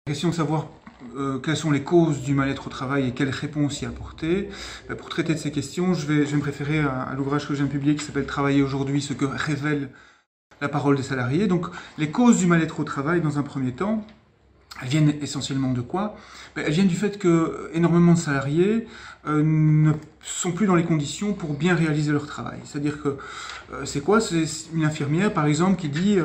Question de savoir quelles sont les causes du mal-être au travail et quelles réponses y apporter. Pour traiter de ces questions, je vais me référer à l'ouvrage que je viens de publier qui s'appelle « Travailler aujourd'hui, ce que révèle la parole des salariés ». Donc, les causes du mal-être au travail, dans un premier temps, elles viennent essentiellement de quoi? Elles viennent du fait que énormément de salariés ne sont plus dans les conditions pour bien réaliser leur travail. C'est-à-dire que c'est quoi? C'est une infirmière, par exemple, qui dit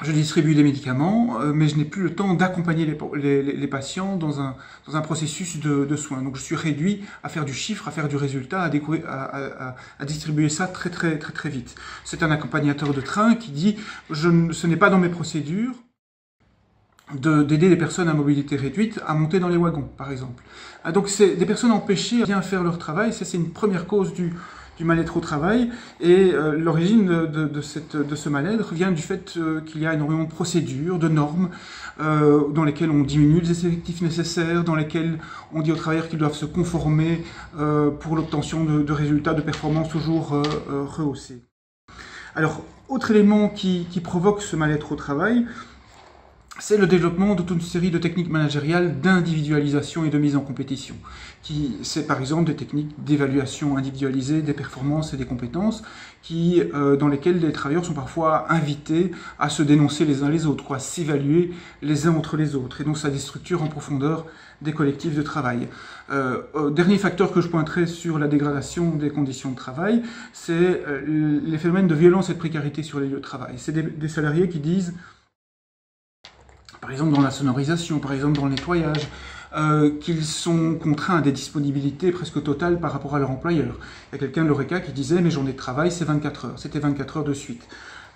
je distribue des médicaments, mais je n'ai plus le temps d'accompagner les patients dans un processus de soins. Donc je suis réduit à faire du chiffre, à faire du résultat, à distribuer ça très vite. C'est un accompagnateur de train qui dit ce n'est pas dans mes procédures d'aider les personnes à mobilité réduite à monter dans les wagons, par exemple. Donc c'est des personnes empêchées à bien faire leur travail, ça c'est une première cause du mal-être au travail, et l'origine de ce mal-être vient du fait qu'il y a énormément de procédures, de normes, dans lesquelles on diminue les effectifs nécessaires, dans lesquelles on dit aux travailleurs qu'ils doivent se conformer pour l'obtention de résultats, de performances toujours rehaussés. Alors, autre élément qui provoque ce mal-être au travail, c'est le développement de toute une série de techniques managériales d'individualisation et de mise en compétition. C'est par exemple des techniques d'évaluation individualisée des performances et des compétences dans lesquelles les travailleurs sont parfois invités à se dénoncer les uns les autres, à s'évaluer les uns entre les autres. Et donc ça déstructure en profondeur des collectifs de travail. Dernier facteur que je pointerai sur la dégradation des conditions de travail, c'est les phénomènes de violence et de précarité sur les lieux de travail. C'est des salariés qui disent, par exemple dans la sonorisation, par exemple dans le nettoyage, qu'ils sont contraints à des disponibilités presque totales par rapport à leur employeur. Il y a quelqu'un de l'Oreca qui disait « mes journées de travail c'est 24 heures », c'était 24 heures de suite,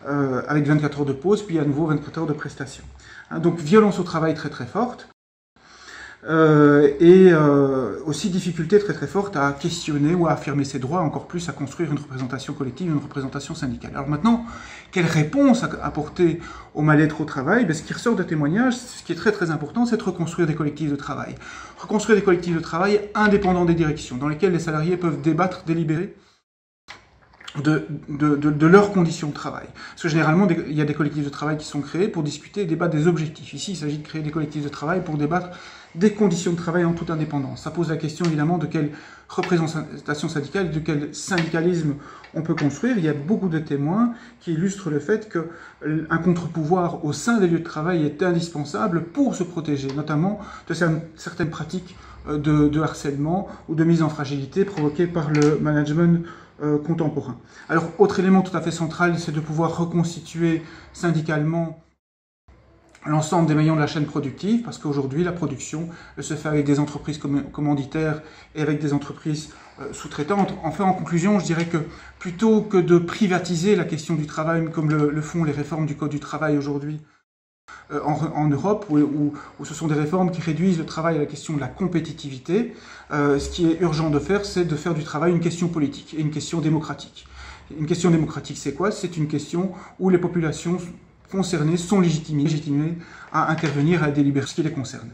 avec 24 heures de pause, puis à nouveau 24 heures de prestation. Donc violence au travail très forte, et aussi difficulté très forte à questionner ou à affirmer ses droits, encore plus à construire une représentation collective, une représentation syndicale. Alors maintenant, quelle réponse apporter au mal-être au travail? Ce qui ressort de témoignages, ce qui est très important, c'est de reconstruire des collectifs de travail. Reconstruire des collectifs de travail indépendants des directions, dans lesquels les salariés peuvent débattre, délibérer de leurs conditions de travail. Parce que généralement, il y a des collectifs de travail qui sont créés pour discuter et débattre des objectifs. Ici, il s'agit de créer des collectifs de travail pour débattre des conditions de travail en toute indépendance. Ça pose la question évidemment de quelle représentation syndicale, de quel syndicalisme on peut construire. Il y a beaucoup de témoins qui illustrent le fait qu'un contre-pouvoir au sein des lieux de travail est indispensable pour se protéger, notamment de certaines pratiques de harcèlement ou de mise en fragilité provoquées par le management contemporain. Alors, autre élément tout à fait central, c'est de pouvoir reconstituer syndicalement l'ensemble des maillons de la chaîne productive, parce qu'aujourd'hui, la production se fait avec des entreprises commanditaires et avec des entreprises sous-traitantes. Enfin, en conclusion, je dirais que plutôt que de privatiser la question du travail, comme le font les réformes du Code du travail aujourd'hui en Europe, où ce sont des réformes qui réduisent le travail à la question de la compétitivité, ce qui est urgent de faire, c'est de faire du travail une question politique et une question démocratique. Une question démocratique, c'est quoi? C'est une question où les populations concernées sont légitimées à intervenir, à délibérer ce qui les concerne.